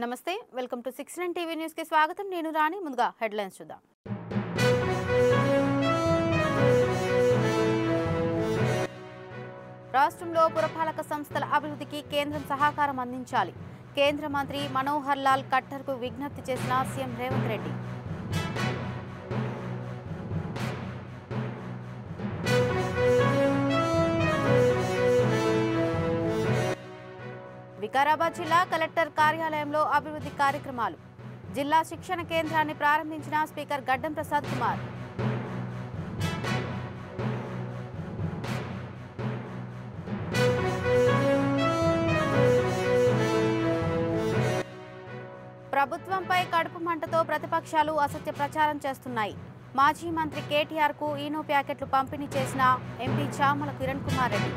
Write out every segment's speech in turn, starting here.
నమస్తే welcome to 69 TV news కి స్వాగతం నేను రాణి ముందుగా హెడ్లైన్స్ చూద్దాం రాష్ట్రంలో పురపాలక సంస్థల అభివృద్ధికి కేంద్రం సహకారం అందించాలి కేంద్ర మంత్రి మనోహర్ లాల్ ఖట్టర్ కు విజ్ఞప్తి చేసిన సీఎం రేవంత్ రెడ్డి వికారాబాద్ జిల్లా కలెక్టర్ కార్యాలయంలో అభివృద్ధి కార్యక్రమాలు జిల్లా శిక్షణ కేంద్రాన్ని ప్రారంభించిన స్పీకర్ గడ్డం ప్రసాద్ కుమార్ ప్రభుత్వంపై కడుపు మంటతో ప్రతిపక్షాలు అసత్య ప్రచారం చేస్తున్నాయి మాజీ మంత్రి కేటీఆర్ కు ఈనో ప్యాకెట్లు పంపిణీ చేసిన ఎంపీ చామల కిరణ్ కుమార్ రెడ్డి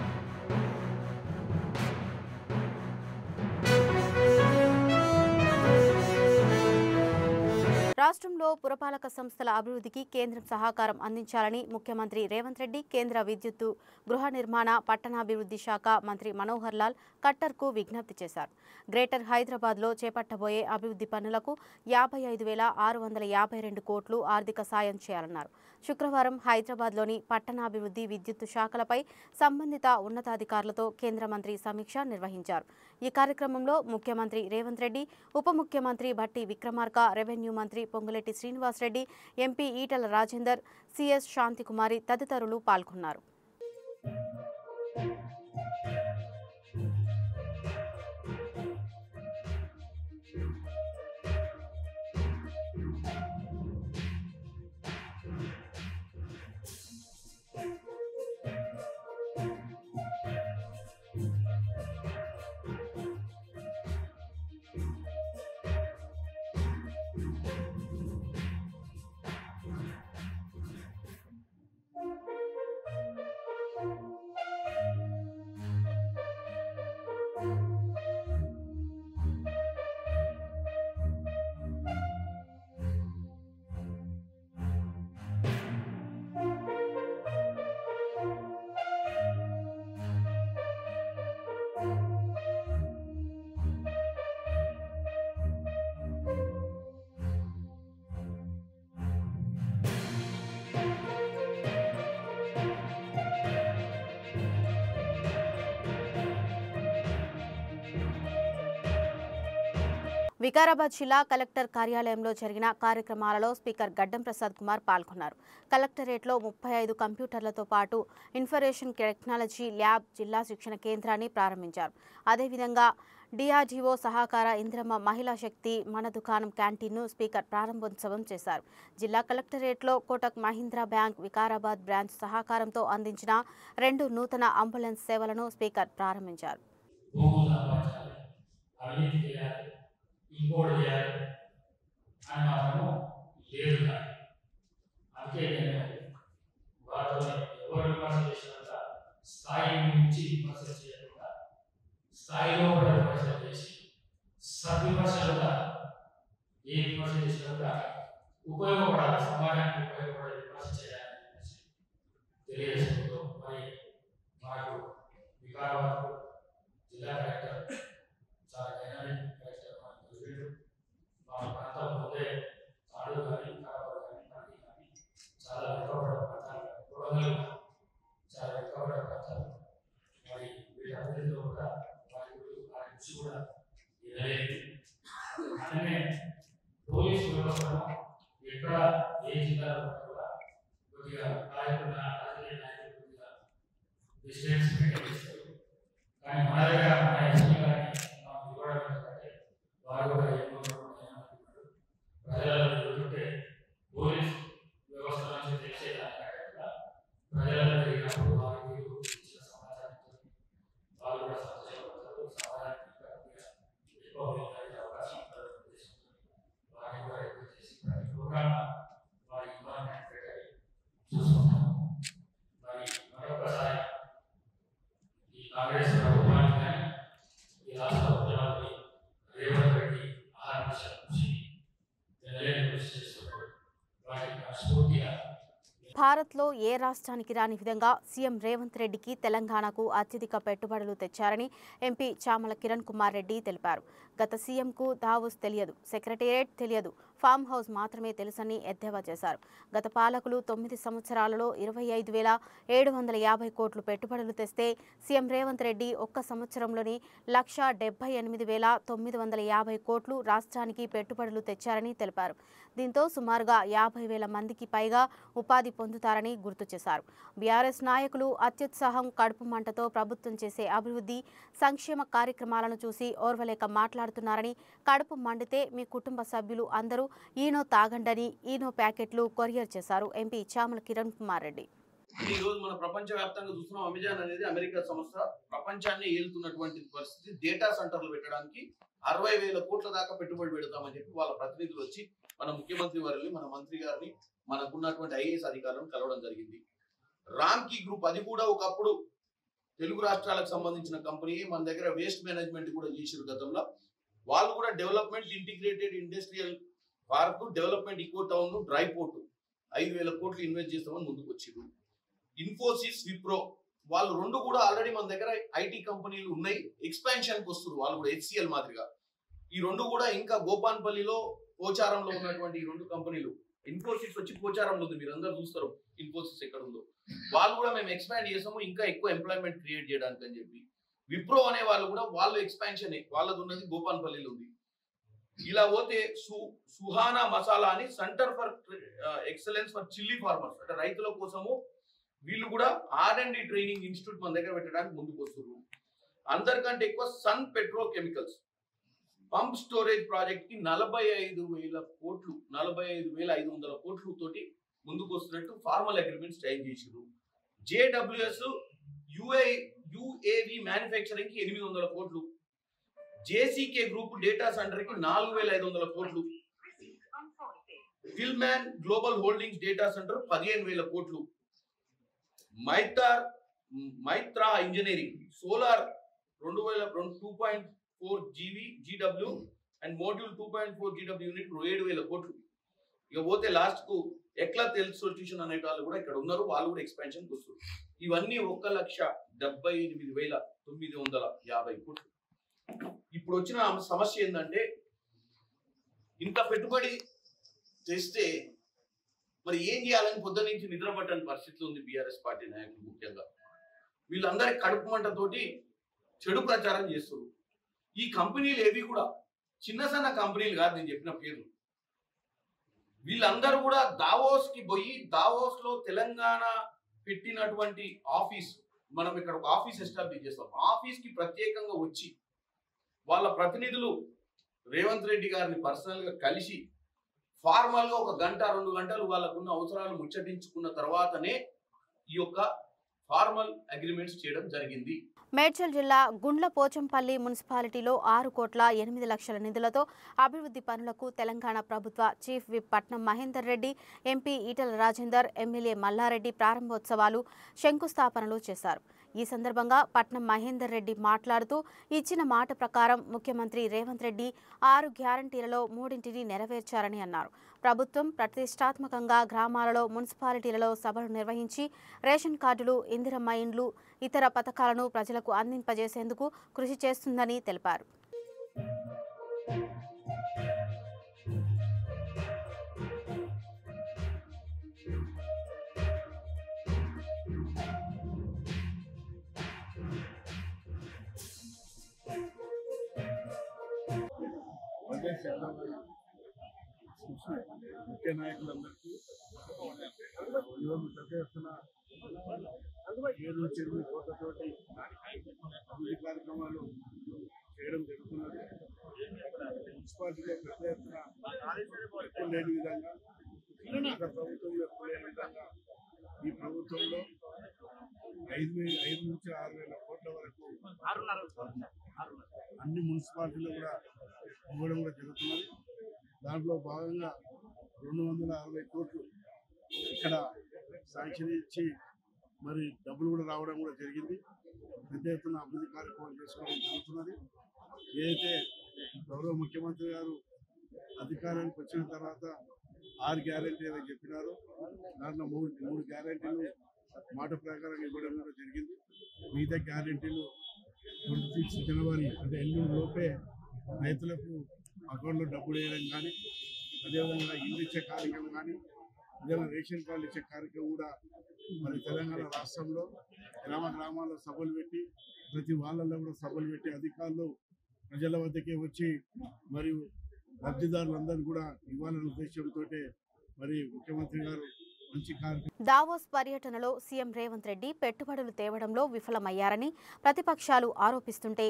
రాష్ట్రంలో పురపాలక సంస్థల అభివృద్ధికి కేంద్రం సహకారం అందించాలని ముఖ్యమంత్రి రేవంత్ రెడ్డి కేంద్ర విద్యుత్తు గృహ నిర్మాణ పట్టణాభివృద్ధి శాఖ మంత్రి మనోహర్ లాల్ ఖట్టర్ కు విజ్ఞప్తి చేశారు గ్రేటర్ హైదరాబాద్ లో చేపట్టబోయే అభివృద్ధి పనులకు 55,652 కోట్లు ఆర్థిక సాయం చేయాలన్నారు శుక్రవారం హైదరాబాద్లోని పట్టణాభివృద్ధి విద్యుత్తు శాఖలపై సంబంధిత ఉన్నతాధికారులతో కేంద్ర మంత్రి సమీక్ష నిర్వహించారు ఈ కార్యక్రమంలో ముఖ్యమంత్రి రేవంత్ రెడ్డి ఉప ముఖ్యమంత్రి భట్టి విక్రమార్క రెవెన్యూ మంత్రి పొంగులేటి శ్రీనివాసరెడ్డి ఎంపీ ఈటల రాజేందర్ సిఎస్ శాంతికుమారి తదితరులు పాల్గొన్నారు వికారాబాద్ జిల్లా కలెక్టర్ కార్యాలయంలో జరిగిన కార్యక్రమాలలో స్పీకర్ గడ్డం ప్రసాద్ కుమార్ పాల్గొన్నారు కలెక్టరేట్లో 35 కంప్యూటర్లతో పాటు ఇన్ఫర్మేషన్ టెక్నాలజీ ల్యాబ్ జిల్లా శిక్షణ కేంద్రాన్ని ప్రారంభించారు అదేవిధంగా డిఆర్డీఓ సహకార ఇంద్రమ్మ మహిళా శక్తి మన దుకాణం క్యాంటీన్ను స్పీకర్ ప్రారంభోత్సవం చేశారు జిల్లా కలెక్టరేట్లో కోటక్ మహీంద్రా బ్యాంక్ వికారాబాద్ బ్రాంచ్ సహకారంతో అందించిన 2 నూతన అంబులెన్స్ సేవలను స్పీకర్ ప్రారంభించారు ఇంకోటి చేయాలి అని మాత్రము లేదు కానీ అందుకే నేను వారితో ఎవరు విమర్శ చేసినంత స్థాయి నుంచి విమర్శ చేయకుండా స్థాయిలో కూడా విమర్శ చేసి సద్విమర్శలుగా ఏ విమర్శ చేసినా కూడా ఉపయోగపడాలి సమాజానికి ఉపయోగపడే విమర్శ చేయాలని తెలియజేసుకుంటూ మరి మాకు వికారాబాద్ జిల్లా కలెక్టర్ చాలా డైనామిక్ మా ప్రాంతం ముందే తాడు కానీ కారాబాద్ కానీ నది కానీ చాలా వెనుకబడే ప్రాంతాలు కొడంగల్ చాలా వెనుకబడే ప్రాంతాలు మరి వీటి అభివృద్ధిలో కూడా వారి కృషి కూడా ఎదలేదు అలానే పోలీసు వ్యవస్థను ఎక్కడ ఏ జిల్లాలో కూడా కొద్దిగా నాయకుల రాజకీయ నాయకులు కొద్దిగా డిస్టెన్స్ మెయింటైన్ చేస్తారు కానీ మన దగ్గర మన ఎస్పీ గారిని మనం ఇవ్వడం ఏంటంటే వారు కూడా ఎన్నో ప్రజలను ఎదుర్కొంటే పోలీస్ వ్యవస్థ నుంచి తెలిసేదానికంటే కూడా ప్రజలను జరిగినప్పుడు వారికి ఇచ్చిన సమాచారంతో వారు కూడా సంతోషపడతారు సమాజానికి ఎక్కువ అవకాశం ఉంటుంది వారిని కూడా ఎక్కువ చేసి ప్రతి ప్రోగ్రామ్ వారి ఇన్వాల్వ్మెంట్ పెట్టాలి చూసుకుంటాము మరి మరొకసారి ఈ కాంగ్రెస్ ప్రభుత్వానికి కానీ ఈ భారత్లో ఏ రాష్ట్రానికి రాని విధంగా సీఎం రేవంత్ రెడ్డికి తెలంగాణకు అత్యధిక పెట్టుబడులు తెచ్చారని ఎంపీ చామల కిరణ్ కుమార్ రెడ్డి తెలిపారు. గత సీఎంకు దావోస్ తెలియదు, సెక్రటేరియట్ తెలియదు, ఫామ్ హౌస్ మాత్రమే తెలుసని ఎద్దేవా చేశారు. గత పాలకులు 9 సంవత్సరాలలో 25,750 కోట్లు పెట్టుబడులు తెస్తే సీఎం రేవంత్ రెడ్డి ఒక్క సంవత్సరంలోనే 1,78,950 కోట్లు రాష్ట్రానికి పెట్టుబడులు తెచ్చారని తెలిపారు. దీంతో సుమారుగా 50,000 మందికి పైగా ఉపాధి పొందుతారని గుర్తు చేశారు. బీఆర్ఎస్ నాయకులు అత్యుత్సాహం, కడుపు మంటతో ప్రభుత్వం చేసే అభివృద్ధి సంక్షేమ కార్యక్రమాలను చూసి ఓర్వలేక మాట్లాడుతున్నారని, కడుపు మండితే మీ కుటుంబ సభ్యులు అందరూ ఈనో తాగండని ఈనో ప్యాకెట్లు కొరియర్ చేశారు ఎంపీ చామల కిరణ్ కుమార్ రెడ్డి. ఈ రోజు మన ప్రపంచవ్యాప్తంగా చూస్తున్నాం. అమెజాన్ అనేది అమెరికా సంస్థ ప్రపంచాన్ని ఏలుతున్నటువంటి పరిస్థితి. డేటా సెంటర్లు పెట్టడానికి 60,000 కోట్ల దాకా పెట్టుబడి పెడతామని చెప్పి వాళ్ళ ప్రతినిధులు వచ్చి మన ముఖ్యమంత్రి వారిని, మన మంత్రి గారిని, మనకున్నటువంటి ఐఏఎస్ అధికారులను కలవడం జరిగింది. రామ్కీ గ్రూప్ అది కూడా ఒకప్పుడు తెలుగు రాష్ట్రాలకు సంబంధించిన కంపెనీ. మన దగ్గర వేస్ట్ మేనేజ్మెంట్ కూడా చేసారు గతంలో. వాళ్ళు కూడా development integrated industrial park, development eco town, dry port 5,000 కోట్లు ఇన్వెస్ట్ చేస్తామని ముందుకు వచ్చారు. ఇన్ఫోసిస్, విప్రో వాళ్ళు రెండు కూడా ఆల్రెడీ మన దగ్గర ఐటీ కంపెనీలు ఉన్నాయి, ఎక్స్పాన్షన్కి వస్తున్నారు. వాళ్ళు కూడా హెచ్సిఎల్ మాదిరిగా ఈ రెండు కూడా ఇంకా గోపాన్పల్లిలో, పోచారంలో ఉన్నటువంటి ఈ రెండు కంపెనీలు. ఇన్ఫోసిస్ వచ్చి పోచారంలో ఉంది, మీరు అందరూ చూస్తారు ఇన్ఫోసిస్ ఎక్కడ ఉందో. వాళ్ళు కూడా మేము ఎక్స్పాండ్ చేసాము ఇంకా ఎక్కువ ఎంప్లాయ్మెంట్ క్రియేట్ చేయడానికి అని చెప్పి. విప్రో అనే వాళ్ళు కూడా వాళ్ళు ఎక్స్పాన్షన్, వాళ్ళది ఉన్నది గోపాన్పల్లిలో ఉంది. ఇలా పోతే సుహానా మసాలా అని centre for excellence for chilli farmers, అంటే రైతుల కోసము వీళ్ళు కూడా R&D ట్రైనింగ్ ఇన్స్టిట్యూట్ మన దగ్గర పెట్టడానికి ముందుకు వస్తున్నారు. అందరికంటే ఎక్కువ Sun petrochemicals pump storage project కి 45,000 కోట్లు, 45,500 కోట్లు తోటి ముందుకు వస్తున్నట్టు ఫార్మల్ అగ్రిమెంట్ సైన్ చేసారు. JWS UAV మ్యానుఫ్యాక్చరింగ్ కి 800 కోట్లు, JCK గ్రూప్ డేటా సెంటర్ కి 4,500 కోట్లు, టిల్మ్యాన్ గ్లోబల్ హోల్డింగ్స్ డేటా సెంటర్ 15,000 కోట్లు, Maitra engineering solar 2.4 GW and module 2.4 GW unit 7,000 కోట్లు. ఇక పోతే లాస్ట్ కు ఎక్లత్ హెల్త్ సొల్యూషన్ అనే వాళ్ళు కూడా ఇక్కడ ఉన్నారు, వాళ్ళు కూడా ఎక్స్పాన్షన్ వస్తారు. ఇవన్నీ 1,78,950 కోట్లు. ఇప్పుడు వచ్చిన సమస్య ఏంటంటే ఇంత పెట్టుబడి తెస్తే మరి ఏం చేయాలని పొద్దు నుంచి నిద్రపట్టని పరిస్థితులు ఉంది బీఆర్ఎస్ పార్టీ నాయకులు. ముఖ్యంగా వీళ్ళందరి కడుపు మంటతోటి చెడు ప్రచారం చేస్తున్నారు. ఈ కంపెనీలు ఏవి కూడా చిన్న సన్న కంపెనీలు కాదు, నేను చెప్పిన పేర్లు. వీళ్ళందరూ కూడా దావోస్ కి పోయి, దావోస్ లో తెలంగాణ పెట్టినటువంటి ఆఫీస్, మనం ఇక్కడ ఒక ఆఫీస్ ఎస్టాబ్లిష్ చేస్తాం, ఆఫీస్ కి ప్రత్యేకంగా వచ్చి వాళ్ళ ప్రతినిధులు రేవంత్ రెడ్డి గారిని పర్సనల్ గా కలిసి ఫార్మల్ గా 1 గంట 2 గంటలు వాళ్ళకున్న అవసరాలు ముచ్చటించుకున్న తర్వాతనే ఈ యొక్క ఫార్మల్ అగ్రిమెంట్స్ చేయడం జరిగింది. మేడ్చల్ జిల్లా గుండ్ల పోచంపల్లి మున్సిపాలిటీలో 6,08,00,000 నిధులతో అభివృద్ధి పనులకు తెలంగాణ ప్రభుత్వ చీఫ్ విప్ పట్నం మహేందర్ రెడ్డి, ఎంపీ ఈటల రాజేందర్, ఎమ్మెల్యే మల్లారెడ్డి ప్రారంభోత్సవాలు, శంకుస్థాపనలు చేశారు. ఈ సందర్భంగా పట్నం మహేందర్ రెడ్డి మాట్లాడుతూ ఇచ్చిన మాట ప్రకారం ముఖ్యమంత్రి రేవంత్ రెడ్డి 6 గ్యారంటీలలో 3 నెరవేర్చారని అన్నారు. ప్రభుత్వం ప్రతిష్టాత్మకంగా గ్రామాలలో, మున్సిపాలిటీలలో సభలు నిర్వహించి రేషన్ కార్డులు, ఇందిరమ్మ ఇండ్లు, ఇతర పథకాలను ప్రజలకు అందింపజేసేందుకు కృషి చేస్తుందని తెలిపారు. ముఖ్య నాయకులందరికీ ఈరోజు పెద్ద ఎత్తున 7 చెరువు కోట్లతోటి అభివృద్ధి కార్యక్రమాలు చేయడం జరుగుతున్నది. మున్సిపాలిటీలో పెద్ద ఎత్తున ఎక్కువ లేని విధంగా, గత ప్రభుత్వంలో ఎక్కువ లేని విధంగా ఈ ప్రభుత్వంలో 5,000 నుంచి 6,000 కోట్ల వరకు అన్ని మున్సిపాలిటీలు కూడా ఇవ్వడం కూడా జరుగుతున్నది. దాంట్లో భాగంగా 260 కోట్లు ఇక్కడ శాంక్షన్ ఇచ్చి మరి డబ్బులు కూడా రావడం కూడా జరిగింది. పెద్ద ఎత్తున అభివృద్ధి కార్యక్రమాలు చేసుకోవడం జరుగుతున్నది. ఏదైతే గౌరవ ముఖ్యమంత్రి గారు అధికారానికి వచ్చిన తర్వాత 6 గ్యారెంటీలు అని చెప్పినారు. దాంట్లో మూడు గ్యారెంటీలు మాట ప్రకారం ఇవ్వడం కూడా జరిగింది. మిగతా గ్యారెంటీలు 26 జనవరి అంటే ఎల్లుండి లోపే రైతులకు అకౌంట్లో డబ్బులు వేయడం కానీ, అదేవిధంగా ఇల్లు ఇచ్చే కార్యక్రమం కానీ, అదేవిధంగా రేషన్ కార్డు ఇచ్చే కార్యక్రమం కూడా మరి తెలంగాణ రాష్ట్రంలో గ్రామాల్లో సభలు పెట్టి ప్రతి వాళ్ళల్లో కూడా సభలు పెట్టి అధికారులు ప్రజల వద్దకే వచ్చి మరియు లబ్ధిదారులందరూ కూడా ఇవ్వాలనే ఉద్దేశంతో మరి ముఖ్యమంత్రి గారు మంచి కార్యక్రమం. దావోస్ పర్యటనలో సీఎం రేవంత్ రెడ్డి పెట్టుబడులు తేవడంలో విఫలమయ్యారని ప్రతిపక్షాలు ఆరోపిస్తుంటే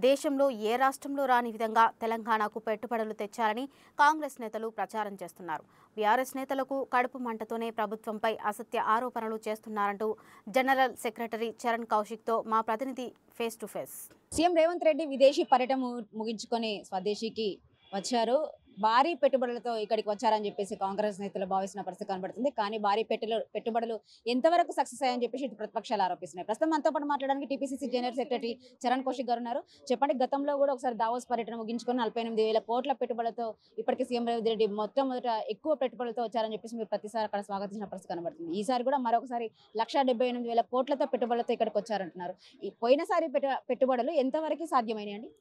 దేశంలో ఏ రాష్ట్రంలో రాని విధంగా తెలంగాణకు పెట్టుబడులు తెచ్చారని కాంగ్రెస్ నేతలు ప్రచారం చేస్తున్నారు. బీఆర్ఎస్ నేతలకు కడుపు మంటతోనే ప్రభుత్వంపై అసత్య ఆరోపణలు చేస్తున్నారంటూ జనరల్ సెక్రటరీ చరణ్ కౌశిక్తో మా ప్రతినిధి face to face. CM Revanth Reddy విదేశీ పర్యటన ముగించుకొని స్వదేశీకి వచ్చారు. భారీ పెట్టుబడులతో ఇక్కడికి వచ్చారని చెప్పేసి కాంగ్రెస్ నేతలు భావిస్తున్న పరిస్థితి కనబడుతుంది. కానీ భారీ పెట్టుబడులు ఎంతవరకు సక్సెస్ అయ్యాయని చెప్పేసి ప్రతిపక్షాలు ఆరోపిస్తున్నాయి. ప్రస్తుతం మనతో పాటు మాట్లాడడానికి TPCC general secretary Charan Kaushik గారు ఉన్నారు. చెప్పండి, గతంలో కూడా ఒకసారి దావోస్ పర్యటన ముగించుకొని 48,000 కోట్ల పెట్టుబడులతో ఇప్పటికీ సీఎం రేవంత్ రెడ్డి మొట్టమొదట ఎక్కువ పెట్టుబడులతో వచ్చారని చెప్పేసి మీరు ప్రతిసారి అక్కడ స్వాగతించిన పరిస్థితి కనబడుతుంది. ఈసారి కూడా మరొకసారి 178,000 కోట్లతో పెట్టుబడులతో ఇక్కడికి వచ్చారంటున్నారు. ఈ పోయినసారి పెట్టుబడులు ఎంతవరకు సాధ్యమైనాయండి?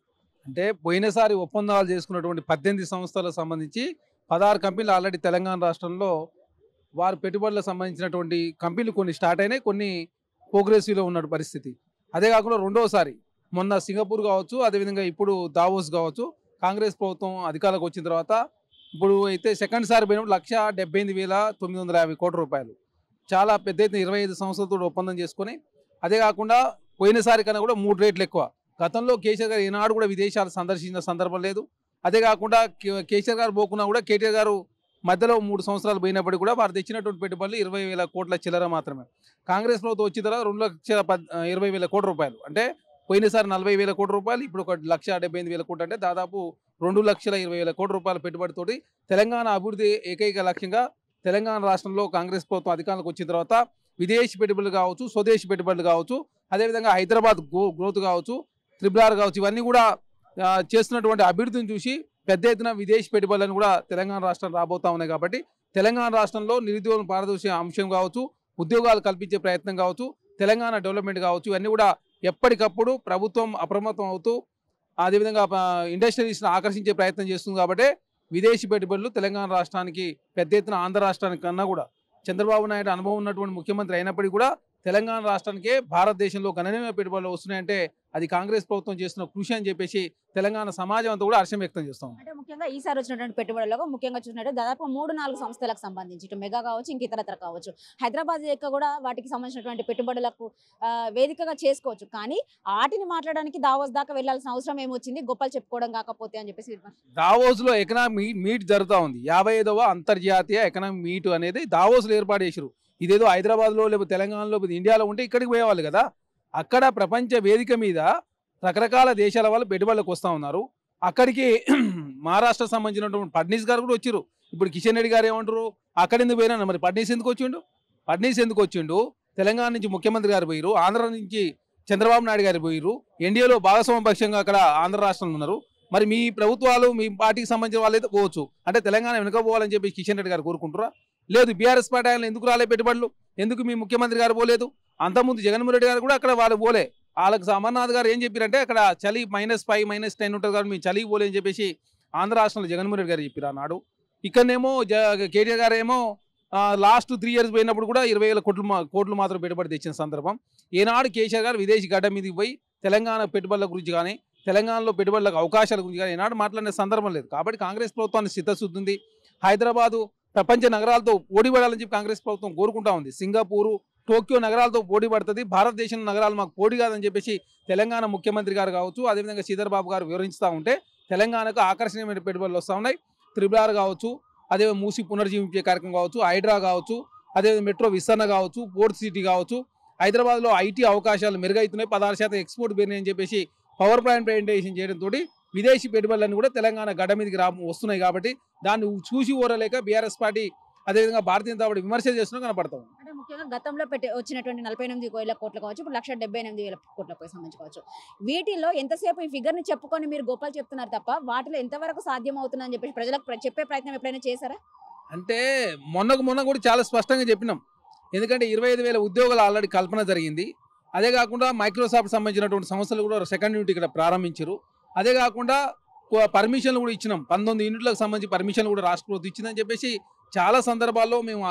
అంటే పోయినసారి ఒప్పందాలు చేసుకున్నటువంటి 18 సంస్థలకు సంబంధించి 16 కంపెనీలు ఆల్రెడీ తెలంగాణ రాష్ట్రంలో వారి పెట్టుబడులకు సంబంధించినటువంటి కంపెనీలు కొన్ని స్టార్ట్ అయినాయి, కొన్ని ప్రోగ్రెసివ్లో ఉన్న పరిస్థితి. అదే కాకుండా రెండోసారి మొన్న సింగపూర్ కావచ్చు, అదేవిధంగా ఇప్పుడు దావోస్ కావచ్చు, కాంగ్రెస్ ప్రభుత్వం అధికారంలోకి వచ్చిన తర్వాత ఇప్పుడు అయితే సెకండ్ సారి పోయినప్పుడు 178,950 కోట్ల రూపాయలు, చాలా పెద్ద ఎత్తున 25 సంస్థలతో ఒప్పందం చేసుకొని, అదే కాకుండా పోయినసారి కన్నా కూడా 3 రేట్లు ఎక్కువ. గతంలో కేసీఆర్ గారు ఈనాడు కూడా విదేశాలు సందర్శించిన సందర్భం లేదు. అదే కాకుండా కేసీఆర్ గారు పోకున్నా కూడా కేటీఆర్ గారు మధ్యలో 3 సంవత్సరాలు పోయినప్పటికీ కూడా వారు తెచ్చినటువంటి పెట్టుబడులు 20,000 కోట్ల చిల్లర మాత్రమే. కాంగ్రెస్ ప్రభుత్వం వచ్చిన తర్వాత 2,20,000 కోట్ల రూపాయలు, అంటే పోయినసారి 40,000 కోట్ల రూపాయలు, ఇప్పుడు 1,78,000 కోట్లు, అంటే దాదాపు 2,20,000 కోట్ల రూపాయల పెట్టుబడితోటి తెలంగాణ అభివృద్ధి ఏకైక లక్ష్యంగా తెలంగాణ రాష్ట్రంలో కాంగ్రెస్ ప్రభుత్వం అధికారంలోకి వచ్చిన తర్వాత విదేశీ పెట్టుబడులు కావచ్చు, స్వదేశీ పెట్టుబడులు కావచ్చు, అదేవిధంగా హైదరాబాద్ గ్రోత్ కావచ్చు, ట్రిపుల్ కావచ్చు, ఇవన్నీ కూడా చేస్తున్నటువంటి అభివృద్ధిని చూసి పెద్ద ఎత్తున విదేశీ పెట్టుబడులను కూడా తెలంగాణ రాష్ట్రం రాబోతా ఉన్నాయి. కాబట్టి తెలంగాణ రాష్ట్రంలో నిరుద్యోగం పారదర్శక అంశం కావచ్చు, ఉద్యోగాలు కల్పించే ప్రయత్నం కావచ్చు, తెలంగాణ డెవలప్మెంట్ కావచ్చు, ఇవన్నీ కూడా ఎప్పటికప్పుడు ప్రభుత్వం అప్రమత్తం అవుతూ అదేవిధంగా ఇండస్ట్రియలిస్ట్ని ఆకర్షించే ప్రయత్నం చేస్తుంది. కాబట్టి విదేశీ పెట్టుబడులు తెలంగాణ రాష్ట్రానికి పెద్ద ఎత్తున ఆంధ్ర రాష్ట్రానికి కన్నా కూడా చంద్రబాబు నాయుడు అనుభవం ఉన్నటువంటి ముఖ్యమంత్రి అయినప్పటికీ కూడా తెలంగాణ రాష్ట్రానికే భారతదేశంలో గణనీయమైన పెట్టుబడులు వస్తున్నాయంటే అది కాంగ్రెస్ ప్రభుత్వం చేస్తున్న కృషి అని చెప్పేసి తెలంగాణ సమాజం అంతా కూడా హర్షం వ్యక్తం చేస్తాం. అంటే ముఖ్యంగా ఈసారి వచ్చినటువంటి పెట్టుబడులలో ముఖ్యంగా చూసినట్టు దాదాపు 3-4 సంస్థలకు సంబంధించి ఇటు మెగా కావచ్చు, ఇంక ఇతరత్ర కావచ్చు, హైదరాబాద్ యొక్క కూడా వాటికి సంబంధించినటువంటి పెట్టుబడులకు వేదికగా చేసుకోవచ్చు. కానీ వాటిని మాట్లాడడానికి దావోస్ దాకా వెళ్లాల్సిన అవసరం ఏమొచ్చింది, గొప్పలు చెప్పుకోవడం కాకపోతే అని చెప్పేసి దావోస్ లో ఎకనామిక్ మీట్ జరుగుతూ ఉంది. 55వ అంతర్జాతీయ ఎకనామిక్ మీట్ అనేది దావోస్ లో ఏర్పాటు చేశారు. ఇదేదో హైదరాబాద్లో లేకపోతే తెలంగాణలో లేకపోతే ఇండియాలో ఉంటే ఇక్కడికి పోయేవాళ్ళు కదా. అక్కడ ప్రపంచ వేదిక మీద రకరకాల దేశాల వాళ్ళు పెట్టుబడులకు వస్తూ ఉన్నారు. అక్కడికి మహారాష్ట్ర సంబంధించినటువంటి ఫడ్నీస్ గారు కూడా వచ్చారు. ఇప్పుడు కిషన్ రెడ్డి గారు ఏమంటారు, అక్కడ ఎందుకు పోయినా, మరి ఫడ్నీస్ ఎందుకు వచ్చిండు? తెలంగాణ నుంచి ముఖ్యమంత్రి గారు పోయారు, ఆంధ్ర నుంచి చంద్రబాబు నాయుడు గారు పోయారు, ఎన్డీఏలో భాగస్వామ్య పక్షంగా అక్కడ ఆంధ్ర రాష్ట్రంలో ఉన్నారు. మరి మీ ప్రభుత్వాలు మీ పార్టీకి సంబంధించిన వాళ్ళైతే పోవచ్చు, అంటే తెలంగాణ వెనుకపోవాలని చెప్పి కిషన్ రెడ్డి గారు కోరుకుంటారా? లేదు, బీఆర్ఎస్ పార్టీ ఆయన ఎందుకు రాలే పెట్టుబడులు, ఎందుకు మీ ముఖ్యమంత్రి గారు పోలేదు? అంతకుముందు జగన్మోహన్ రెడ్డి గారు కూడా అక్కడ వాళ్ళు పోలే. వాళ్ళకి అమర్నాథ్ గారు ఏం చెప్పారంటే అక్కడ చలి -5 -10 ఉంటుంది కాబట్టి మీ చలికి పోలే అని చెప్పేసి ఆంధ్ర రాష్ట్రంలో జగన్మోహన్ రెడ్డి గారు చెప్పారు అన్నాడు. ఇక్కడనేమో కేటీఆర్ గారు ఏమో లాస్ట్ 3 years పోయినప్పుడు కూడా 20,000 కోట్లు మాత్రం పెట్టుబడి తెచ్చిన సందర్భం. ఈనాడు కేసీఆర్ గారు విదేశీ గడ్డ మీదకి పోయి తెలంగాణ పెట్టుబడుల గురించి కానీ తెలంగాణలో పెట్టుబడులకు అవకాశాల గురించి కానీ ఈనాడు మాట్లాడిన సందర్భం లేదు. కాబట్టి కాంగ్రెస్ ప్రభుత్వానికి చిత్తశుద్ధి ఉంది. హైదరాబాదు ప్రపంచ నగరాలతో పోటీ పడాలని చెప్పి కాంగ్రెస్ ప్రభుత్వం కోరుకుంటా ఉంది. సింగపూరు, టోక్యో నగరాలతో పోటీ పడుతుంది, భారతదేశం నగరాలు మాకు పోటీ కాదని చెప్పేసి తెలంగాణ ముఖ్యమంత్రి గారు కావచ్చు, అదేవిధంగా శ్రీధర్ బాబు గారు వివరిస్తూ ఉంటే తెలంగాణకు ఆకర్షణీయమైన పెట్టుబడులు వస్తూ ఉన్నాయి. ట్రిపుల్ కావచ్చు, అదే మూసి పునర్జీవించే కార్యక్రమం కావచ్చు, హైడ్రా కావచ్చు, అదేవిధంగా మెట్రో విస్తరణ కావచ్చు, పోర్ట్ సిటీ కావచ్చు, హైదరాబాద్లో ఐటీ అవకాశాలు మెరుగవుతున్నాయి, 16% ఎక్స్పోర్ట్ పెరిగినాయి అని చెప్పేసి పవర్ పాయింట్ ప్రజెంటేషన్ చేయడంతో విదేశీ పెట్టుబడులన్నీ కూడా తెలంగాణ గడ్డ మీదకి వస్తున్నాయి. కాబట్టి దాన్ని చూసి ఓరలేక బీఆర్ఎస్ పార్టీ అదేవిధంగా భారతీయ జనతా పార్టీ విమర్శలు చేస్తున్నా కనపడతాం. అంటే ముఖ్యంగా గతంలో వచ్చినటువంటి 48,000 కోట్లు కావచ్చు, ఇప్పుడు 178,000 కోట్లకు సంబంధించి కావచ్చు, వీటిలో ఎంతసేపు ఈ ఫిగర్ ని చెప్పుకొని మీరు గొప్పలు చెప్తున్నారు తప్ప వాటిలో ఎంతవరకు సాధ్యం అవుతుందని చెప్పేసి ప్రజలకు చెప్పే ప్రయత్నం ఎప్పుడైనా చేశారా? అంటే మొన్న కూడా చాలా స్పష్టంగా చెప్పినాం. ఎందుకంటే 25,000 ఉద్యోగాలు ఆల్రెడీ కల్పన జరిగింది. అదే కాకుండా మైక్రోసాఫ్ట్ సంబంధించినటువంటి సంస్థలు కూడా సెకండ్ యూనిట్ ఇక్కడ ప్రారంభించారు. అదే కాకుండా పర్మిషన్లు కూడా ఇచ్చినాం. 19 యూనిట్లకు సంబంధించి పర్మిషన్లు కూడా రాష్ట్ర ప్రభుత్వం ఇచ్చిందని చెప్పేసి చాలా సందర్భాల్లో మేము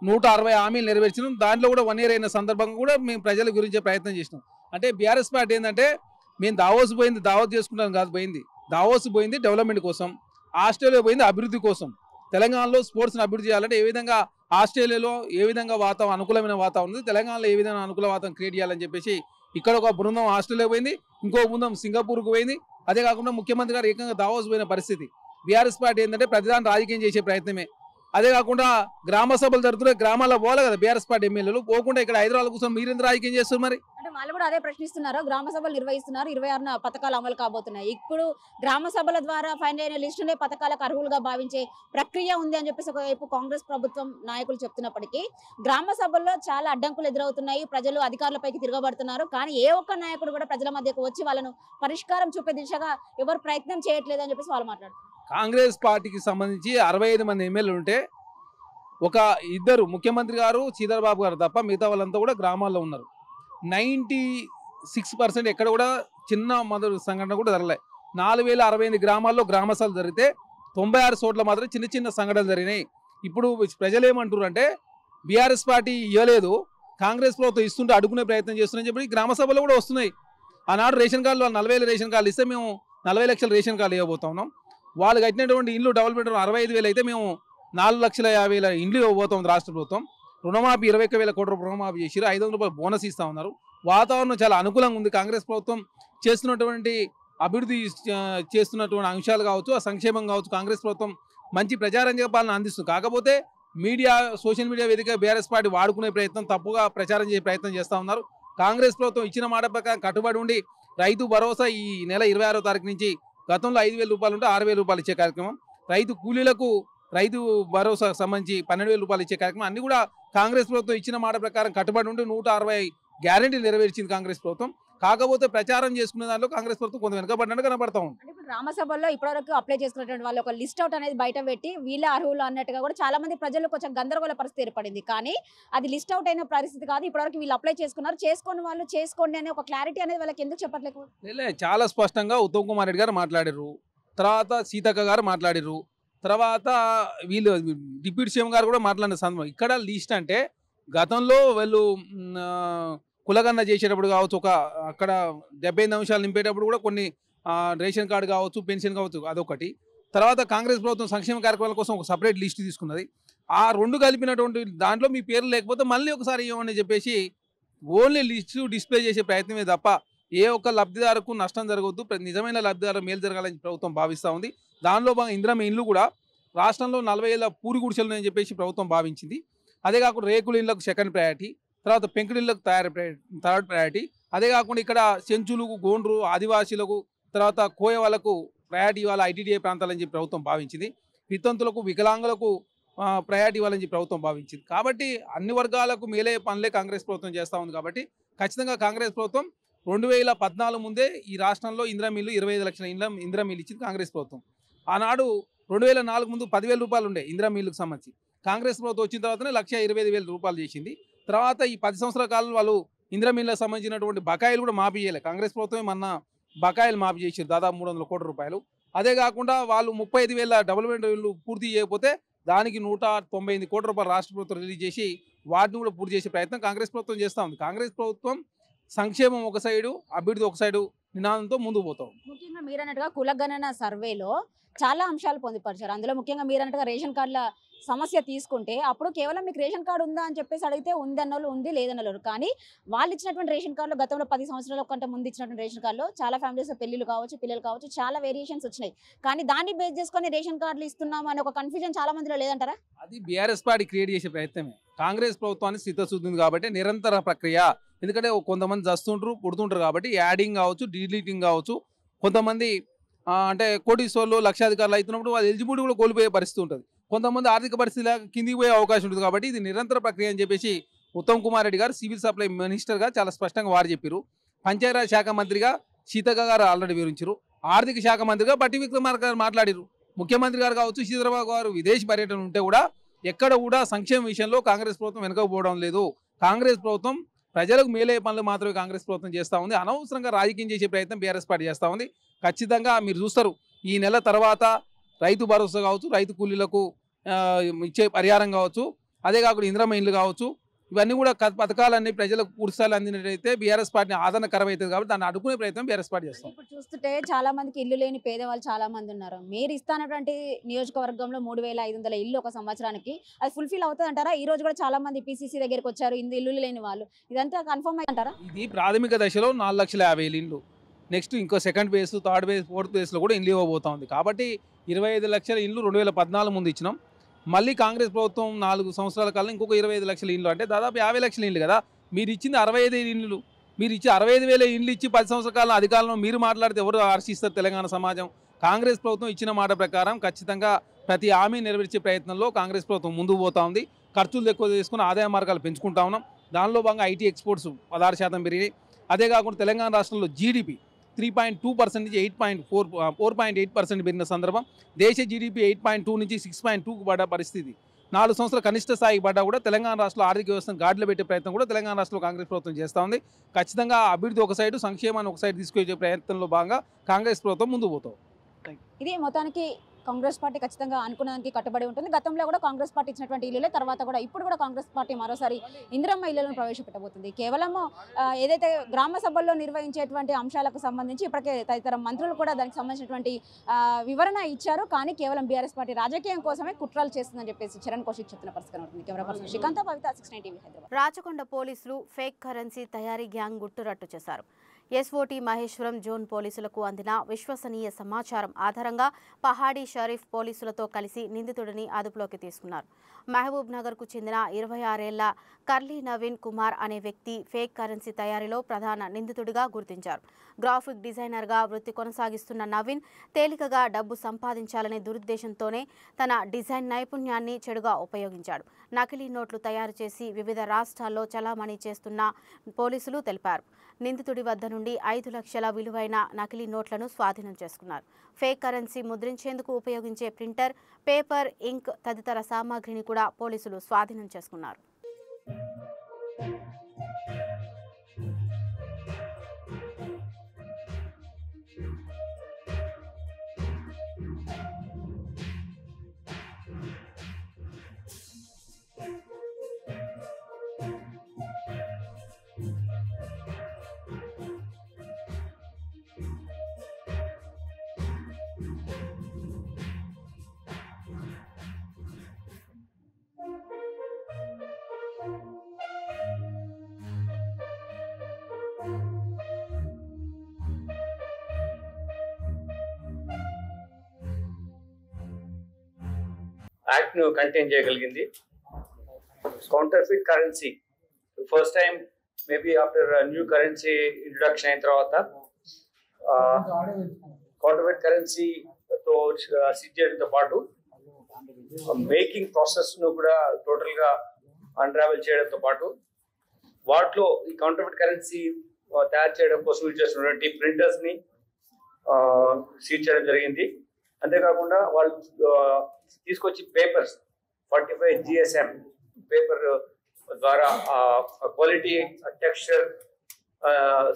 160 హామీలు నెరవేర్చినాం. దాంట్లో కూడా 1 year అయిన సందర్భంగా కూడా మేము ప్రజల గురించే ప్రయత్నం చేసినాం. అంటే బీఆర్ఎస్ పార్టీ ఏంటంటే మేము దావోస్ పోయింది దావోస్ చేసుకుంటాం కాదు, పోయింది దావోస్ పోయింది డెవలప్మెంట్ కోసం, ఆస్ట్రేలియా పోయింది అభివృద్ధి కోసం. తెలంగాణలో స్పోర్ట్స్ని అభివృద్ధి చేయాలంటే ఏ విధంగా ఆస్ట్రేలియాలో ఏ విధంగా అనుకూలమైన వాతావరణం ఉంది, తెలంగాణలో ఏ విధంగా అనుకూల వాతావరణం క్రియేట్ చేయాలని చెప్పేసి ఇక్కడ ఒక బృందం ఆస్ట్రేలియా పోయింది, ఇంకో బృందం సింగపూర్కు పోయింది. అదే కాకుండా ముఖ్యమంత్రి గారు ఏకంగా దావోస్ పోయిన పరిస్థితి. బీఆర్ఎస్ పార్టీ ఏంటంటే ప్రతిదాన్ని రాజకీయం చేసే ప్రయత్నమే. అదే కాకుండా గ్రామ సభలు జరుగుతున్నాయి, గ్రామాల్లో పోవాలి కదా బీఆర్ఎస్ పార్టీ ఎమ్మెల్యేలు, పోకుండా ఇక్కడ హైదరాబాద్ కోసం మీరు ఎందుకు రాజకీయం చేస్తారు? మరి అంటే వాళ్ళు కూడా అదే ప్రశ్నిస్తున్నారు. గ్రామ సభలు నిర్వహిస్తున్నారు, 26న పథకాలు అమలు కాబోతున్నాయి. ఇప్పుడు గ్రామ సభల ద్వారా ఫైనల్ అయిన లిస్టునే పథకాలకు అర్హులుగా భావించే ప్రక్రియ ఉంది అని చెప్పేసి ఒకవైపు కాంగ్రెస్ ప్రభుత్వం నాయకులు చెప్తున్నప్పటికీ గ్రామ సభల్లో చాలా అడ్డంకులు ఎదురవుతున్నాయి, ప్రజలు అధికారులపైకి తిరగబడుతున్నారు. కానీ ఏ ఒక్క నాయకుడు కూడా ప్రజల మధ్యకు వచ్చి వాళ్ళను పరిష్కారం చూపే దిశగా ఎవరు ప్రయత్నం చేయట్లేదు అని చెప్పేసి వాళ్ళు మాట్లాడుతున్నారు. కాంగ్రెస్ పార్టీకి సంబంధించి 65 మంది ఎమ్మెల్యేలు ఉంటే ఒక ఇద్దరు ముఖ్యమంత్రి గారు శ్రీధర్ బాబు గారు తప్ప మిగతా వాళ్ళంతా కూడా గ్రామాల్లో ఉన్నారు. 96% ఎక్కడ కూడా చిన్న మొదటి సంఘటన కూడా జరగలే. 4068 గ్రామాల్లో గ్రామ సభలు జరిగితే 96 చోట్ల మాత్రం చిన్న చిన్న సంఘటనలు జరిగినాయి. ఇప్పుడు ప్రజలు ఏమంటారు అంటే బీఆర్ఎస్ పార్టీ ఇవ్వలేదు, కాంగ్రెస్ ప్రభుత్వం ఇస్తుంటే అడుగునే ప్రయత్నం చేస్తున్నారని చెప్పి గ్రామ సభలు కూడా వస్తున్నాయి. ఆనాడు రేషన్ కార్డులు 40,000 రేషన్ కార్డులు ఇస్తే మేము 40 లక్షల రేషన్ కార్డులు ఇవ్వబోతా ఉన్నాం. వాళ్ళు కట్టినటువంటి ఇల్లు డెవలప్మెంట్ 65,000 అయితే మేము 4,50,000 ఇండ్లు ఇవ్వబోతాం రాష్ట్ర ప్రభుత్వం. రుణమాఫీ 21,000 కోట్ల రుణమాఫీ చేసి 500 రూపాయలు బోనస్ ఇస్తా ఉన్నారు. వాతావరణం చాలా అనుకూలంగా ఉంది. కాంగ్రెస్ ప్రభుత్వం చేస్తున్నటువంటి అభివృద్ధి చేస్తున్నటువంటి అంశాలు కావచ్చు, ఆ సంక్షేమం కావచ్చు, కాంగ్రెస్ ప్రభుత్వం మంచి ప్రజారంజక పాలన అందిస్తుంది. కాకపోతే మీడియా సోషల్ మీడియా వేదిక బీఆర్ఎస్ పార్టీ వాడుకునే ప్రయత్నం, తప్పుగా ప్రచారం చేసే ప్రయత్నం చేస్తూ ఉన్నారు. కాంగ్రెస్ ప్రభుత్వం ఇచ్చిన మాట ప్రకారం కట్టుబడి ఉండి రైతు భరోసా ఈ నెల 26వ తారీఖు నుంచి గతంలో 5,000 రూపాయలు ఉంటే 6,000 రూపాయలు ఇచ్చే కార్యక్రమం, రైతు కూలీలకు రైతు భరోసాకు సంబంధించి 12,000 రూపాయలు ఇచ్చే కార్యక్రమం అన్ని కూడా కాంగ్రెస్ ప్రభుత్వం ఇచ్చిన మాట ప్రకారం కట్టుబడి ఉండి 160 గ్యారెంటీలు నెరవేర్చింది కాంగ్రెస్ ప్రభుత్వం. కాకపోతే ప్రచారం చేసుకునే దాంట్లో కాంగ్రెస్ ప్రభుత్వం కొంత వెనుకబడినట్టు కనబడతా ఉంది. ఇప్పుడు గ్రామ సభల్లో ఇప్పటివరకు అప్లై చేసుకున్నటువంటి వాళ్ళు ఒక లిస్ట్ అవుట్ అనేది బయట పెట్టి వీళ్ళ అర్హులు అన్నట్టుగా కూడా చాలా మంది ప్రజలు కొంచెం గందరగోళ పరిస్థితి ఏర్పడింది. కానీ అది లిస్ట్ అవుట్ అయిన పరిస్థితి కాదు. ఇప్పటివరకు వీళ్ళు అప్లై చేసుకున్నారు, చేసుకోని వాళ్ళు చేసుకోండి అనే ఒక క్లారిటీ అనేది వాళ్ళకి ఎందుకు చెప్పట్లేదు? చాలా స్పష్టంగా ఉత్తమ్ కుమార్ రెడ్డి గారు మాట్లాడారు, తర్వాత సీతక్క గారు మాట్లాడారు, తర్వాత వీళ్ళు డిప్యూటీ సీఎం గారు కూడా మాట్లాడిన సందర్భం. ఇక్కడ లిస్ట్ అంటే గతంలో వీళ్ళు కులగన్న చేసేటప్పుడు కావచ్చు, అక్కడ 78 అంశాలు నింపేటప్పుడు కూడా కొన్ని రేషన్ కార్డు కావచ్చు, పెన్షన్ కావచ్చు, అదొకటి. తర్వాత కాంగ్రెస్ ప్రభుత్వం సంక్షేమ కార్యక్రమాల కోసం ఒక సపరేట్ లిస్ట్ తీసుకున్నది. ఆ రెండు కలిపినటువంటి దాంట్లో మీ పేర్లు లేకపోతే మళ్ళీ ఒకసారి ఇవ్వమని చెప్పేసి ఓన్లీ లిస్టు డిస్ప్లే చేసే ప్రయత్నమే తప్ప ఏ ఒక్క లబ్ధిదారుకు నష్టం జరగవద్దు, నిజమైన లబ్ధిదారు మేలు జరగాలని ప్రభుత్వం భావిస్తూ ఉంది. దానిలో భాగంగా ఇందిరమ్మ ఇండ్లు కూడా రాష్ట్రంలో 40 ఏళ్ళ పూరి గుడిసెలు అని చెప్పేసి ప్రభుత్వం భావించింది. అదే కాకుండా రేకుల ఇళ్లకు సెకండ్ ప్రయారిటీ, తర్వాత పెంకుడిళ్లకు థర్డ్ ప్రయారిటీ. అదే కాకుండా ఇక్కడ చెంచులకు, గోండ్రు, ఆదివాసీలకు, తర్వాత కోయ వాళ్ళకు ప్రయారిటీ ఇవ్వాలి ఐటీడీఏ ప్రాంతాలని చెప్పి ప్రభుత్వం భావించింది. వితంతులకు, వికలాంగులకు ప్రయారిటీ ఇవ్వాలని చెప్పి ప్రభుత్వం భావించింది. కాబట్టి అన్ని వర్గాలకు మేలే పనులే కాంగ్రెస్ ప్రభుత్వం చేస్తూ ఉంది. కాబట్టి ఖచ్చితంగా కాంగ్రెస్ ప్రభుత్వం 2014 ముందే ఈ రాష్ట్రంలో ఇందిరమ్మ ఇల్లు 25 లక్షల ఇందిరమ్మ ఇల్లు ఇచ్చింది కాంగ్రెస్ ప్రభుత్వం. ఆనాడు 2004 ముందు 10,000 రూపాయలు ఉండే ఇందిరమ్మ ఇల్లుకు సంబంధించి. కాంగ్రెస్ ప్రభుత్వం వచ్చిన తర్వాతనే 1,25,000 రూపాయలు చేసింది. తర్వాత ఈ 10 సంవత్సరాల కాలంలో వాళ్ళు ఇందిరమ్మ ఇళ్ళకు సంబంధించినటువంటి బకాయిలు కూడా మాఫీ చేయలేదు. కాంగ్రెస్ ప్రభుత్వమే మొన్న బకాయిలు మాఫీ చేసారు దాదాపు 300 కోట్ల రూపాయలు. అదే కాకుండా వాళ్ళు 35,000 డెవలప్మెంట్ ఇల్లు పూర్తి చేయకపోతే దానికి 198 కోట్ల రూపాయలు రాష్ట్ర ప్రభుత్వం రిలీజ్ చేసి వాటిని కూడా పూర్తి చేసే ప్రయత్నం కాంగ్రెస్ ప్రభుత్వం చేస్తూ ఉంది. కాంగ్రెస్ ప్రభుత్వం సంక్షేమం ఒక సైడు, అభివృద్ధి ఒక సైడు నినాదంతో ముందుకు పోతాం. ముఖ్యంగా మీరన్నట్టుగా కులగణన సర్వేలో చాలా అంశాలు పొందుపరిచారు. అందులో ముఖ్యంగా మీరన్నట్టుగా రేషన్ కార్డుల సమస్య తీసుకుంటే అప్పుడు కేవలం మీకు రేషన్ కార్డు ఉందా అని చెప్పేసి అడిగితే ఉంది అన్నోళ్ళు ఉంది, లేదన్నోళ్ళు. కానీ వాళ్ళు ఇచ్చినటువంటి రేషన్ కార్డులో గతంలో 10 సంవత్సరాల కంటే ముందు ఇచ్చినటువంటి రేషన్ కార్డులో చాలా ఫ్యామిలీస్ పెళ్లిళ్ళు కావచ్చు, పిల్లలు కావచ్చు, చాలా వేరియేషన్స్ వచ్చినాయి. కానీ దాన్ని బేస్ చేసుకొని రేషన్ కార్డులు ఇస్తున్నాము అనే ఒక కన్ఫ్యూజన్ చాలా మందిలో లేదంటారా? అది బీఆర్ఎస్ పార్టీ క్రియేట్ చేసే ప్రయత్నమే. కాంగ్రెస్ ప్రభుత్వాన్ని స్థితశుద్ధి ఉంది కాబట్టి నిరంతర ప్రక్రియ. ఎందుకంటే కొంతమంది చస్తుంటారు, పుడుతుంటారు కాబట్టి యాడింగ్ కావచ్చు, డిలీటింగ్ కావచ్చు. కొంతమంది అంటే కోటీశ్వర్లు, లక్షాధికారులు అవుతున్నప్పుడు వాళ్ళు ఎలిజిబిలిటీ కూడా కోల్పోయే పరిస్థితి ఉంటుంది. కొంతమంది ఆర్థిక పరిస్థితి కిందికి పోయే అవకాశం ఉంటుంది. కాబట్టి ఇది నిరంతర ప్రక్రియ అని చెప్పేసి ఉత్తమ్ కుమార్ రెడ్డి గారు సివిల్ సప్లై మినిస్టర్గా చాలా స్పష్టంగా వారు చెప్పారు. పంచాయతీరాజ్ శాఖ మంత్రిగా సీతక్క గారు ఆల్రెడీ వివరించారు. ఆర్థిక శాఖ మంత్రిగా బట్టి విక్రమార్క గారు మాట్లాడారు. ముఖ్యమంత్రి గారు కావచ్చు, శ్రీధరబాబు గారు విదేశీ పర్యటన ఉంటే కూడా ఎక్కడ కూడా సంక్షేమ విషయంలో కాంగ్రెస్ ప్రభుత్వం వెనకపోవడం లేదు. కాంగ్రెస్ ప్రభుత్వం ప్రజలకు మేలే పనులు మాత్రమే కాంగ్రెస్ ప్రభుత్వం చేస్తూ ఉంది. అనవసరంగా రాజకీయం చేసే ప్రయత్నం బీఆర్ఎస్ పార్టీ చేస్తూ ఉంది. ఖచ్చితంగా మీరు చూస్తారు, ఈ నెల తర్వాత రైతు భరోసా కావచ్చు, రైతు కూలీలకు ఇచ్చే పరిహారం కావచ్చు, అదే కాకుండా ఇందిరమ్మ ఇండ్లు కావచ్చు, ఇవన్నీ కూడా పథకాలన్నీ ప్రజలకు పూర్తిస్థాయిలో అందినట్టయితే బీఆర్ఎస్ పార్టీ ఆదరణకరం అవుతుంది. కాబట్టి దాన్ని అడ్డుకునే ప్రయత్నం బీఆర్ఎస్ పార్టీ చేస్తాం. ఇప్పుడు చూస్తుంటే చాలా మందికి ఇల్లు లేని పేదవాళ్ళు చాలా మంది ఉన్నారు. మీరు ఇస్తానటువంటి నియోజకవర్గంలో 3,500 ఇల్లు ఒక సంవత్సరానికి అది ఫుల్ఫిల్ అవుతుంది అంటారా? ఈ రోజు కూడా చాలా మంది పీసీసీ దగ్గరికి వచ్చారు, ఇల్లు లేని వాళ్ళు, ఇదంతా కన్ఫర్మ్ అంటారా? ఇది ప్రాథమిక దశలో 4,50,000 ఇండ్లు, నెక్స్ట్ ఇంకో second phase, third phase, fourth ఫేజ్లో కూడా ఇండ్లు ఇవ్వబోతా ఉంది. కాబట్టి 25 లక్షల ఇండ్లు 2014 ముందు ఇచ్చినాం. మళ్ళీ కాంగ్రెస్ ప్రభుత్వం 4 సంవత్సరాల కాలం ఇంకొక 25 లక్షల ఇండ్లు, అంటే దాదాపు 50 లక్షల ఇండ్లు కదా. మీరు ఇచ్చింది 65 ఇండ్లు, మీరు ఇచ్చి 65,000 ఇండ్లు ఇచ్చి 10 సంవత్సరాల కాలం అధికారంలో మీరు మాట్లాడితే ఎవరు హర్షిస్తారు? తెలంగాణ సమాజం కాంగ్రెస్ ప్రభుత్వం ఇచ్చిన మాట ప్రకారం ఖచ్చితంగా ప్రతి హామీ నెరవేర్చే ప్రయత్నంలో కాంగ్రెస్ ప్రభుత్వం ముందుకు పోతా ఉంది. ఖర్చులు ఎక్కువ చేసుకుని ఆదాయ మార్గాలు పెంచుకుంటా ఉన్నాం. దానిలో భాగంగా ఐటీ ఎక్స్పోర్ట్స్ 16% పెరిగాయి. అదే కాకుండా తెలంగాణ రాష్ట్రంలో జీడిపి 3.2% నుంచి 4.8% పెరిగిన సందర్భం. దేశ జీడిపి 8.2 నుంచి 6.2కు పడ్డ పరిస్థితి. 4 సంవత్సరాల కనిష్ట స్థాయికి పడ్డా కూడా తెలంగాణ రాష్ట్రంలో ఆర్థిక వ్యవస్థను గాడిలో పెట్టే ప్రయత్నం కూడా తెలంగాణ రాష్ట్రంలో కాంగ్రెస్ ప్రభుత్వం చేస్తూ ఉంది. ఖచ్చితంగా అభివృద్ధి ఒక సైడు, సంక్షేమాన్ని ఒక సైడ్ తీసుకొచ్చే ప్రయత్నంలో భాగంగా కాంగ్రెస్ ప్రభుత్వం ముందుకు పోతాం. ఇది మొత్తానికి కాంగ్రెస్ పార్టీ ఖచ్చితంగా అనుకున్నదానికి కట్టుబడి ఉంటుంది. గతంలో కూడా కాంగ్రెస్ పార్టీ ఇచ్చినటువంటి ఇల్లులే తర్వాత కూడా ఇప్పుడు కూడా కాంగ్రెస్ పార్టీ మరోసారి ఇందిరమ్మ ఇళ్లను ప్రవేశపెట్టబోతుంది. కేవలం ఏదైతే గ్రామ సభల్లో నిర్వహించేటువంటి అంశాలకు సంబంధించి ఇప్పటికే తదితర మంత్రులు కూడా దానికి సంబంధించినటువంటి వివరణ ఇచ్చారు. కానీ కేవలం బీఆర్ఎస్ పార్టీ రాజకీయం కోసమే కుట్రలు చేస్తుందని చెప్పేసి చరణ్ కౌశిక్ చెప్తున్న పరిస్థితి ఉంటుంది. Camera person Srikanth, Pavitha, 6 TV Hyderabad. Rachakonda పోలీసులు ఫేక్ కరెన్సీ తయారీ గ్యాంగ్ గుట్టురట్టు చేశారు. ఎస్ఓటీ మహేశ్వరం జోన్ పోలీసులకు అందిన విశ్వసనీయ సమాచారం ఆధారంగా పహాడీ షరీఫ్ పోలీసులతో కలిసి నిందితుడిని అదుపులోకి తీసుకున్నారు. మహబూబ్ నగర్కు చెందిన 26 ఏళ్ల కర్లీ నవీన్ కుమార్ అనే వ్యక్తి ఫేక్ కరెన్సీ తయారీలో ప్రధాన నిందితుడిగా గుర్తించారు. గ్రాఫిక్ డిజైనర్గా వృత్తి కొనసాగిస్తున్న నవీన్ తేలికగా డబ్బు సంపాదించాలనే దురుద్దేశంతోనే తన డిజైన్ నైపుణ్యాన్ని చెడుగా ఉపయోగించాడు. నకిలీ నోట్లు తయారు చేసి వివిధ రాష్ట్రాల్లో చలామణి చేస్తున్న పోలీసులు తెలిపారు. నిందితుడి వద్ద నుండి 5 లక్షల విలువైన నకిలీ నోట్లను స్వాధీనం చేసుకున్నారు. ఫేక్ కరెన్సీ ముద్రించేందుకు ఉపయోగించే ప్రింటర్, పేపర్, ఇంక్ తదితర సామాగ్రిని కూడా పోలీసులు స్వాధీనం చేసుకున్నారు. యాక్ట్ ను కంటైన్ చేయగలిగింది. Counterfeit currency first time maybe after new currency introduction అయిన తర్వాత కౌంటర్ఫిట్ కరెన్సీతో సీజ్ చేయడంతో పాటు మేకింగ్ ప్రాసెస్ ను కూడా టోటల్ గా అన్రావెల్ చేయడంతో పాటు వాటిలో ఈ కౌంటర్ఫిట్ కరెన్సీ తయారు చేయడం కోసం యూజ్ చేస్తున్నటువంటి ప్రింటర్స్ ని సీజ్ చేయడం జరిగింది. అంతేకాకుండా వాళ్ళు తీసుకొచ్చి పేపర్స్ 45 GSM పేపర్ ద్వారా quality, texture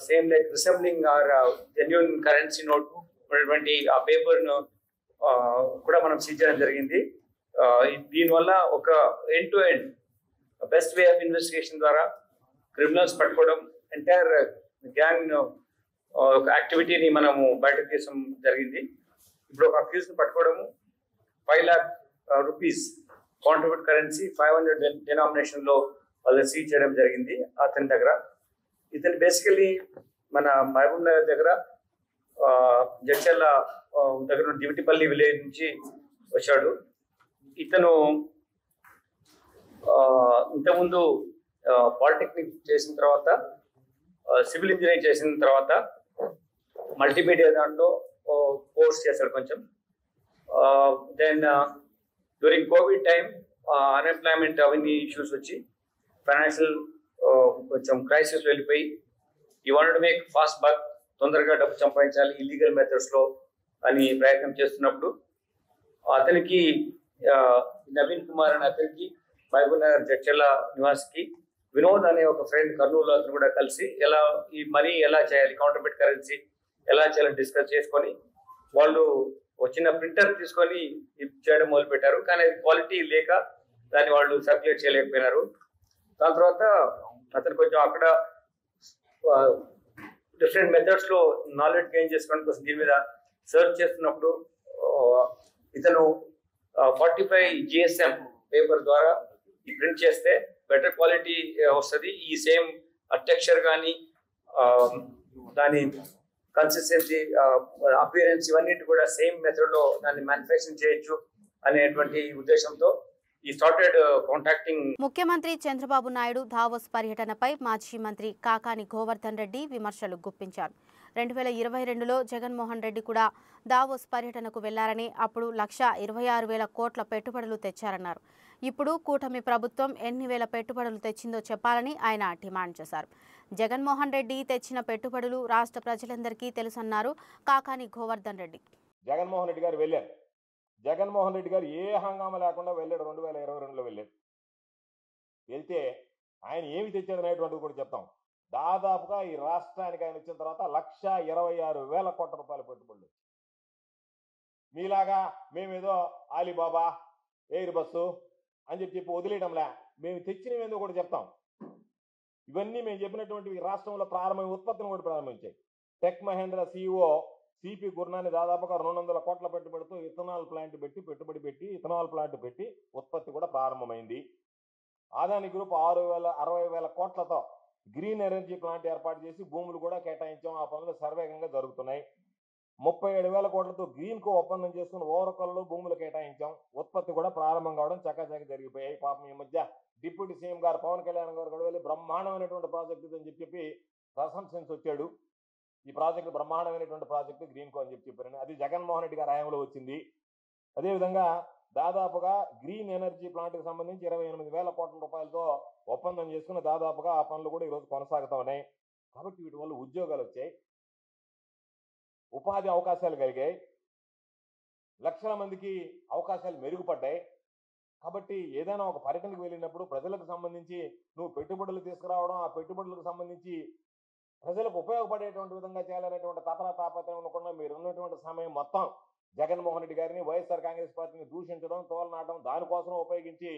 same like resembling our genuine currency note ఉన్నటువంటి ఆ పేపర్ను కూడా మనం సీజ్ చేయడం జరిగింది. దీనివల్ల ఒక end to end best way of investigation ద్వారా క్రిమినల్స్ పట్టుకోవడం, ఎంటైర్ గ్యాంగ్ యాక్టివిటీని మనము బయటకు తీయడం జరిగింది. ఇప్పుడు ఒక అక్యూజ్ని పట్టుకోవడము 5 lakh rupees counterfeit currency 500 denomination లో వాళ్ళు సీజ్ చేయడం జరిగింది అతని దగ్గర. ఇతను బేసికలీ మన మహబూబ్ నగర్ దగ్గర జడ్చర్ల దగ్గర దివిటిపల్లి విలేజ్ నుంచి వచ్చాడు. ఇతను ఇంతకుముందు పాలిటెక్నిక్ చేసిన తర్వాత, సివిల్ ఇంజనీరింగ్ చేసిన తర్వాత మల్టీమీడియా దాంట్లో కోర్స్ చేశాడు కొంచెం. Then during covid time unemployment అవన్నీ ఇష్యూస్ వచ్చి ఫైనాన్షియల్ కొంచెం క్రైసిస్ వెళ్ళిపోయి he wanted to make fast buck, తొందరగా డబ్బు సంపాదించాలి ఇల్లీగల్ మెథడ్స్లో అని ప్రయత్నం చేస్తున్నప్పుడు అతనికి నవీన్ కుమార్ అనే అతనికి మహబూబ్ నగర్ జడ్చర్ల నివాసికి వినోద్ అనే ఒక ఫ్రెండ్ కర్నూలు అతను కూడా కలిసి ఎలా ఈ మనీ ఎలా చేయాలి, కౌంటర్ఫెయిట్ కరెన్సీ ఎలా చేయాలని డిస్కస్ చేసుకొని వాళ్ళు చిన్న ప్రింటర్ తీసుకొని చేయడం మొదలు పెట్టారు. కానీ అది క్వాలిటీ లేక దాన్ని వాళ్ళు సర్క్యులేట్ చేయలేకపోయినారు. దాని తర్వాత అతను కొంచెం అక్కడ డిఫరెంట్ మెథడ్స్ లో నాలెడ్జ్ గెయిన్ చేసుకోవడం కోసం దీని మీద సర్చ్ చేస్తున్నప్పుడు ఇతను 45 GSM పేపర్ ద్వారా ప్రింట్ చేస్తే బెటర్ క్వాలిటీ వస్తుంది. ఈ సేమ్ టెక్స్చర్ కానీ దాని కన్సిస్టెన్సీ, అపియరెన్స్ ఇవన్నిటి కూడా సేమ్ మెథడ్ లో దాన్ని మ్యానుఫ్యాక్చరింగ్ చేయొచ్చు అనేటువంటి ఉద్దేశంతో ఈ స్టార్టెడ్ కాంటాక్టింగ్. ముఖ్యమంత్రి చంద్రబాబు నాయుడు దావోస్ పర్యటనపై మాజీ మంత్రి కాకాని గోవర్ధన్ రెడ్డి విమర్శలు గుప్పించారు. 2022లో జగన్మోహన్ రెడ్డి కూడా దావోస్ పర్యటనకు వెళ్లారని, అప్పుడు 1,26,000 కోట్ల పెట్టుబడులు తెచ్చారన్నారు. ఇప్పుడు కూటమి ప్రభుత్వం ఎన్ని వేల పెట్టుబడులు తెచ్చిందో చెప్పాలని ఆయన డిమాండ్ చేశారు. జగన్మోహన్ రెడ్డి తెచ్చిన పెట్టుబడులు రాష్ట్ర ప్రజలందరికీ తెలుసన్నారు కాకాని గోవర్ధన్ రెడ్డి. జగన్మోహన్ రెడ్డి గారు వెళ్ళారు. జగన్మోహన్ రెడ్డి గారు ఏ హంగామా లేకుండా వెళ్ళాడు. 2022లో వెళ్ళాడు. వెళ్తే ఆయన ఏమి తెచ్చాడు అనేటువంటిది కూడా చెప్తాం. దాదాపుగా ఈ రాష్ట్రానికి ఆయన వచ్చిన తర్వాత 1,26,000 కోట్ల రూపాయల పెట్టుబడులు. మీలాగా మేమేదో ఆలీబాబా, ఎయిర్ బస్సు అని చెప్పి వదిలేయడంలే, మేము తెచ్చినవేందో కూడా చెప్తాం. ఇవన్నీ మేము చెప్పినటువంటి రాష్ట్రంలో ఉత్పత్తిని కూడా ప్రారంభించాయి. Tech Mahindra CEO CP Gurnani దాదాపుగా 200 కోట్ల పెట్టుబడితో ఇథనాల్ ప్లాంట్ పెట్టి ఇథనాల్ ప్లాంట్ పెట్టి ఉత్పత్తి కూడా ప్రారంభమైంది. ఆదాని గ్రూప్ 60,000 కోట్లతో గ్రీన్ ఎనర్జీ ప్లాంట్ ఏర్పాటు చేసి భూములు కూడా కేటాయించాం. ఆ పనులు సర్వేగంగా జరుగుతున్నాయి. 37,000 కోట్లతో గ్రీన్ కో ఒప్పందం చేసుకుని ఓరకల్లో భూములు కేటాయించాం. ఉత్పత్తి కూడా ప్రారంభం కావడం చక్కచక్క జరిగిపోయాయి. పాపం ఈ మధ్య డిప్యూటీ సీఎం గారు పవన్ కళ్యాణ్ గారు కూడా వెళ్ళి బ్రహ్మాండమైనటువంటి ప్రాజెక్టు అని చెప్పి ప్రశంసించి వచ్చాడు. ఈ ప్రాజెక్టు బ్రహ్మాండమైనటువంటి ప్రాజెక్టు గ్రీన్ కో అని చెప్పారని, అది జగన్మోహన్ రెడ్డి గారి హయాంలో వచ్చింది. అదేవిధంగా దాదాపుగా గ్రీన్ ఎనర్జీ ప్లాంట్కి సంబంధించి 28,000 కోట్ల రూపాయలతో ఒప్పందం చేసుకుని దాదాపుగా ఆ పనులు కూడా ఈరోజు కొనసాగుతూ ఉన్నాయి. కాబట్టి వీటి వల్ల ఉద్యోగాలు వచ్చాయి, ఉపాధి అవకాశాలు కలిగాయి, లక్షల మందికి అవకాశాలు మెరుగుపడ్డాయి. కాబట్టి ఏదైనా ఒక పర్యటనకు వెళ్ళినప్పుడు ప్రజలకు సంబంధించి నువ్వు పెట్టుబడులు తీసుకురావడం, ఆ పెట్టుబడులకు సంబంధించి ప్రజలకు ఉపయోగపడేటువంటి విధంగా చేయాలనేటువంటి తాపత్రయం ఉండకుండా మీరు ఉన్నటువంటి సమయం మొత్తం జగన్మోహన్ రెడ్డి గారిని, వైఎస్ఆర్ కాంగ్రెస్ పార్టీని దూషించడం, తోలనాటం, దానికోసం ఉపయోగించి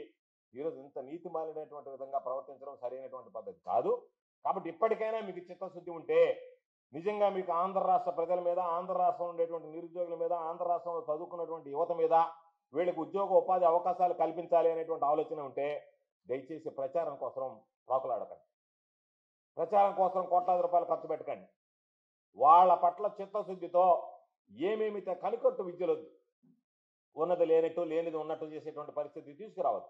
ఈరోజు ఇంత నీతి మాలినటువంటి విధంగా ప్రవర్తించడం సరైనటువంటి పద్ధతి కాదు. కాబట్టి ఇప్పటికైనా మీకు చిత్తశుద్ధి ఉంటే, నిజంగా మీకు ఆంధ్ర రాష్ట్ర ప్రజల మీద, ఆంధ్ర రాష్ట్రంలో ఉండేటువంటి నిరుద్యోగుల మీద, ఆంధ్ర రాష్ట్రంలో చదువుకున్నటువంటి యువత మీద వీళ్ళకి ఉద్యోగ ఉపాధి అవకాశాలు కల్పించాలి అనేటువంటి ఆలోచన ఉంటే దయచేసి ప్రచారం కోసం ప్రాకులాడకండి. ప్రచారం కోసం కోట్లాది రూపాయలు ఖర్చు పెట్టకండి. వాళ్ళ పట్ల చిత్తశుద్ధితో ఏమేమి కనికొట్టు విద్యలొద్దు, ఉన్నది లేనట్టు లేనిది ఉన్నట్టు చేసేటువంటి పరిస్థితి తీసుకురావద్దు.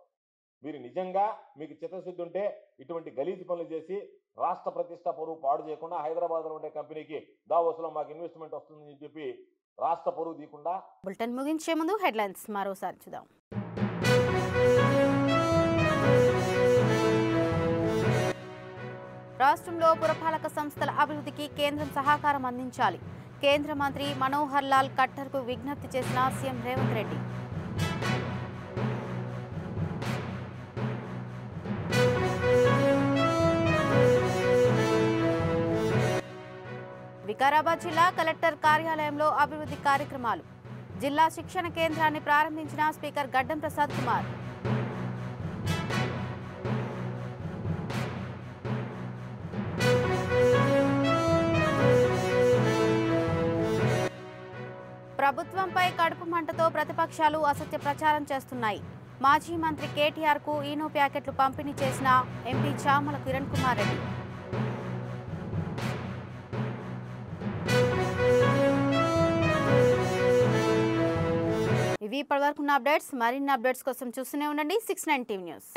మీరు నిజంగా మీకు చిత్తశుద్ధి ఉంటే ఇటువంటి గలీజు పనులు చేసి రాష్ట్ర ప్రతిష్ట పరువు పాడు చేయకుండా, హైదరాబాద్లో ఉండే కంపెనీకి దావోస్లో మాకు ఇన్వెస్ట్మెంట్ వస్తుందని చెప్పి రాష్ట్ర పరువు తీయకుండా. బులెటిన్ ముగించే ముందు హెడ్లైన్స్ మరోసారి చూద్దాం. రాష్ట్రంలో పురపాలక సంస్థల అభివృద్ధికి కేంద్రం సహకారం అందించాలి. కేంద్ర మంత్రి మనోహర్ లాల్ ఖట్టర్కు విజ్ఞప్తి చేసిన సీఎం రేవంత్ రెడ్డి. వికారాబాద్ జిల్లా కలెక్టర్ కార్యాలయంలో అభివృద్ధి కార్యక్రమాలు. జిల్లా శిక్షణ కేంద్రాన్ని ప్రారంభించిన స్పీకర్ గడ్డం ప్రసాద్ కుమార్. ప్రభుత్వంపై కడుపు మంటతో ప్రతిపక్షాలు అసత్య ప్రచారం చేస్తున్నాయి. మాజీ మంత్రి కేటీఆర్కు ఈనో ప్యాకెట్లు పంపిణీ చేసిన ఎంపీ చామల కిరణ్ కుమార్ రెడ్డి. ఇవి ఇప్పటివరకు ఉన్న అప్డేట్స్. మరిన్ని అప్డేట్స్ కోసం చూస్తూనే ఉండండి 6/9 టీవీ న్యూస్.